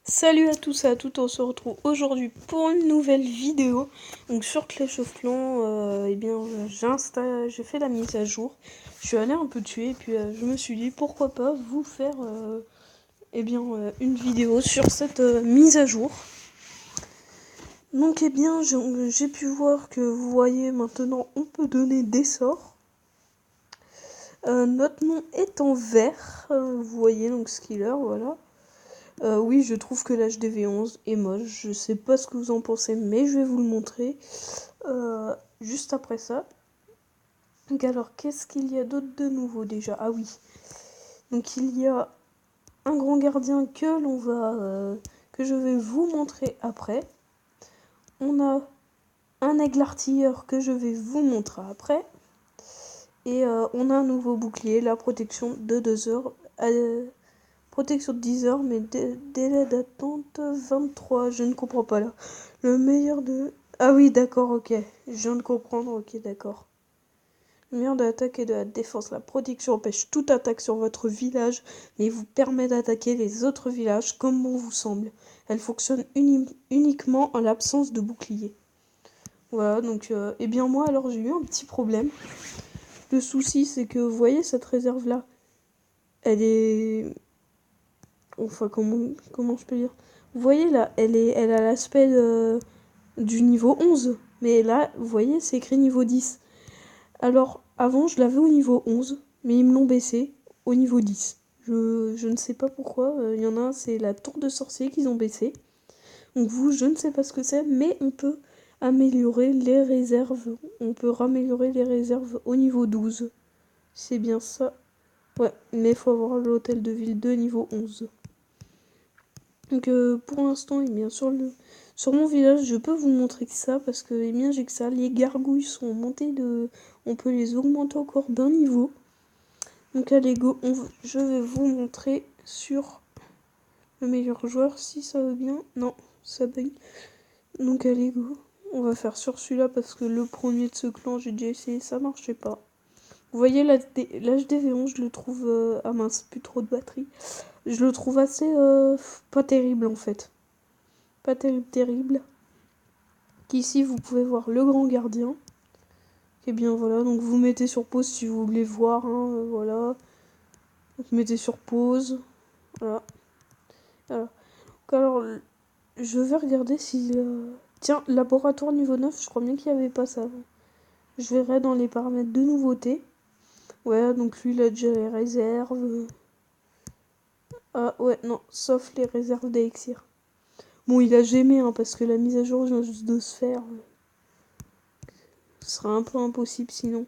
Salut à tous et à toutes, on se retrouve aujourd'hui pour une nouvelle vidéo. Donc sur Clash of Clans, j'ai fait la mise à jour. Je suis allé un peu tuer et puis je me suis dit pourquoi pas vous faire une vidéo sur cette mise à jour. Donc j'ai pu voir que vous voyez maintenant on peut donner des sorts. Notre nom est en vert, vous voyez donc Skiller, voilà. Oui, je trouve que l'HDV11 est moche. Je sais pas ce que vous en pensez, mais je vais vous le montrer juste après ça. Donc alors, qu'est-ce qu'il y a d'autre de nouveau déjà? Ah oui. Donc il y a un grand gardien que je vais vous montrer après. On a un aigle artilleur que je vais vous montrer après. Et on a un nouveau bouclier, la protection de 2 heures. Protection de 10 heures, mais délai d'attente 23. Je ne comprends pas là. Le meilleur de... Ah oui, d'accord, ok. Je viens de comprendre, ok, d'accord. Le meilleur de l'attaque et de la défense. La protection empêche toute attaque sur votre village, mais vous permet d'attaquer les autres villages comme bon vous semble. Elle fonctionne uniquement en l'absence de bouclier. Voilà, donc... eh bien moi, alors j'ai eu un petit problème. Le souci, c'est que, vous voyez, cette réserve-là, elle est... Enfin, comment je peux dire? Vous voyez là, elle a l'aspect du niveau 11. Mais là, vous voyez, c'est écrit niveau 10. Alors, avant, je l'avais au niveau 11, mais ils me l'ont baissé au niveau 10. Je ne sais pas pourquoi. Il y en a un, c'est la tour de sorcier qu'ils ont baissé. Donc vous, je ne sais pas ce que c'est, mais on peut améliorer les réserves. On peut raméliorer les réserves au niveau 12. C'est bien ça. Ouais, mais il faut avoir l'hôtel de ville de niveau 11. Donc pour l'instant, sur mon village, je peux vous montrer que ça, parce que j'ai que ça. Les gargouilles sont montées de... On peut les augmenter encore d'un niveau. Donc allez go, je vais vous montrer sur le meilleur joueur, si ça va bien. Non, ça bug. Donc allez go, on va faire sur celui-là, parce que le premier de ce clan, j'ai déjà essayé, ça marchait pas. Vous voyez, l'HDV11, je le trouve... ah mince, plus trop de batterie. Je le trouve assez... pas terrible en fait. Pas terrible. Qu'ici vous pouvez voir le grand gardien. Et bien voilà, donc vous mettez sur pause si vous voulez voir, hein, voilà. Vous mettez sur pause. Voilà. Alors, je vais regarder si... Tiens, laboratoire niveau 9, je crois bien qu'il n'y avait pas ça. Je verrai dans les paramètres de nouveauté. Ouais, donc lui, il a déjà les réserves. Ah ouais, non, sauf les réserves d'élixir. Bon, il a gémé, hein, parce que la mise à jour vient juste de se faire. Ce sera un peu impossible sinon.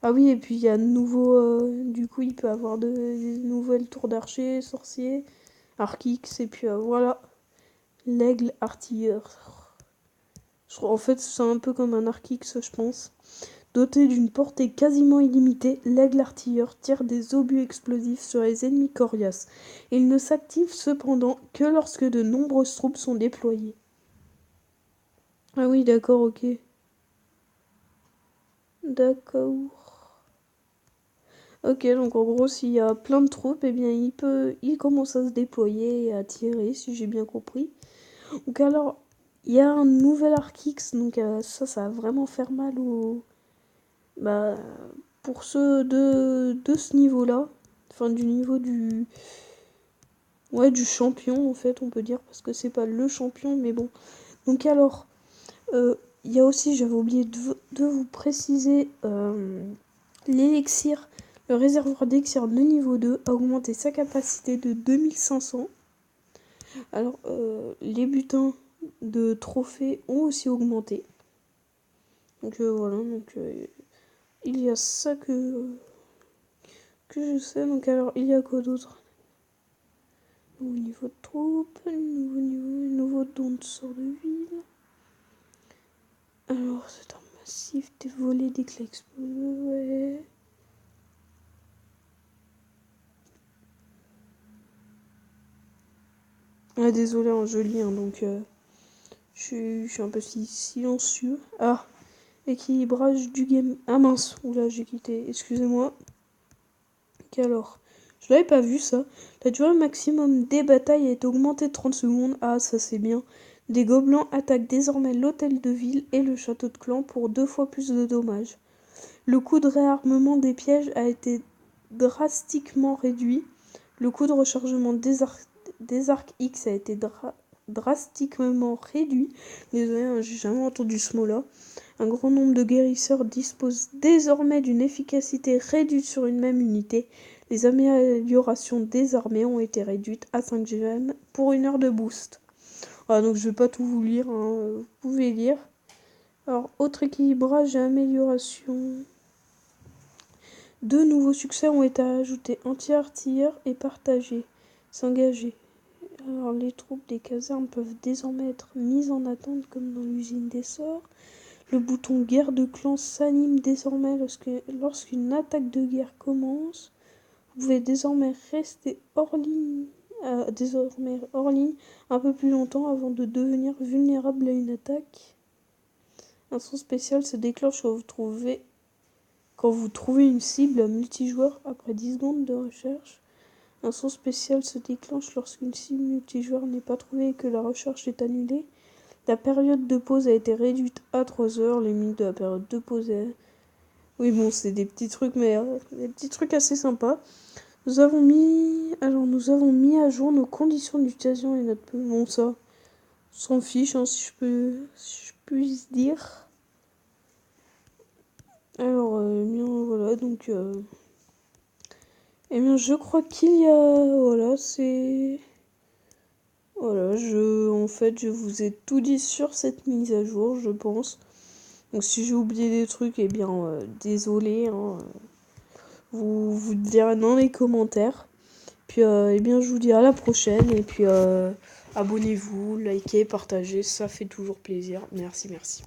Ah oui, et puis il y a de nouveau... du coup, il peut avoir des nouvelles tours d'archer, sorcier, archix, et puis voilà. L'aigle artilleur. En fait, c'est un peu comme un archix, je pense. Doté d'une portée quasiment illimitée, l'aigle artilleur tire des obus explosifs sur les ennemis coriaces. Il ne s'active cependant que lorsque de nombreuses troupes sont déployées. Ah oui, d'accord, ok. D'accord. Ok, donc en gros, s'il y a plein de troupes, eh bien, il commence à se déployer et à tirer, si j'ai bien compris. Donc alors, il y a un nouvel Archix, donc ça va vraiment faire mal bah, pour ceux de ce niveau-là. Enfin, du niveau du... Ouais, du champion, en fait, on peut dire, parce que c'est pas le champion, mais bon. Donc alors, il y a aussi, j'avais oublié de vous préciser, l'élixir. Le réservoir d'élixir de niveau 2 a augmenté sa capacité de 2500. Alors, les butins de trophées ont aussi augmenté. Donc voilà, donc il y a ça que je sais. Donc alors, il y a quoi d'autre? Nouveau niveau de troupe, nouveau don de sort de ville. Alors, c'est un massif des volets d'éclats explosés, ouais. Ah, désolé, hein, je lis, hein, donc je suis un peu silencieux. Ah, équilibrage du game. Ah mince, oula, j'ai quitté, excusez-moi. Ok, alors, Je l'avais pas vu ça. La durée maximum des batailles a été augmentée de 30 secondes. Ah, ça c'est bien. Des gobelins attaquent désormais l'hôtel de ville et le château de clan pour 2 fois plus de dommages. Le coût de réarmement des pièges a été drastiquement réduit. Le coût de rechargement des arcs X a été drastiquement réduit. Désolé, hein, j'ai jamais entendu ce mot-là. Un grand nombre de guérisseurs disposent désormais d'une efficacité réduite sur une même unité. Les améliorations des armées ont été réduites à 5 gemmes pour 1 heure de boost. Ah, donc je vais pas tout vous lire, hein, vous pouvez lire. Alors, autre équilibrage et amélioration. 2 nouveaux succès ont été ajoutés, anti-artilleurs et partagés. S'engager. Alors, les troupes des casernes peuvent désormais être mises en attente comme dans l'usine des sorts. Le bouton guerre de clan s'anime désormais lorsqu'une attaque de guerre commence. Vous pouvez désormais rester hors ligne un peu plus longtemps avant de devenir vulnérable à une attaque. Un son spécial se déclenche quand vous trouvez une cible multijoueur après 10 secondes de recherche. Un son spécial se déclenche lorsqu'une cible multijoueur n'est pas trouvée et que la recherche est annulée. La période de pause a été réduite à 3 heures. Les limites de la période de pause est... Oui, bon, c'est des petits trucs, mais des petits trucs assez sympas. Nous avons mis à jour nos conditions d'utilisation et notre... Bon, ça, on s'en fiche, hein, si je puis dire. Alors, bien, voilà, donc... Eh bien, je crois qu'il y a... Voilà, c'est... Voilà, je vous ai tout dit sur cette mise à jour, je pense. Donc, si j'ai oublié des trucs, eh bien, désolé, hein, vous le direz dans les commentaires. Puis, eh bien, je vous dis à la prochaine. Et puis, abonnez-vous, likez, partagez, ça fait toujours plaisir. Merci, merci.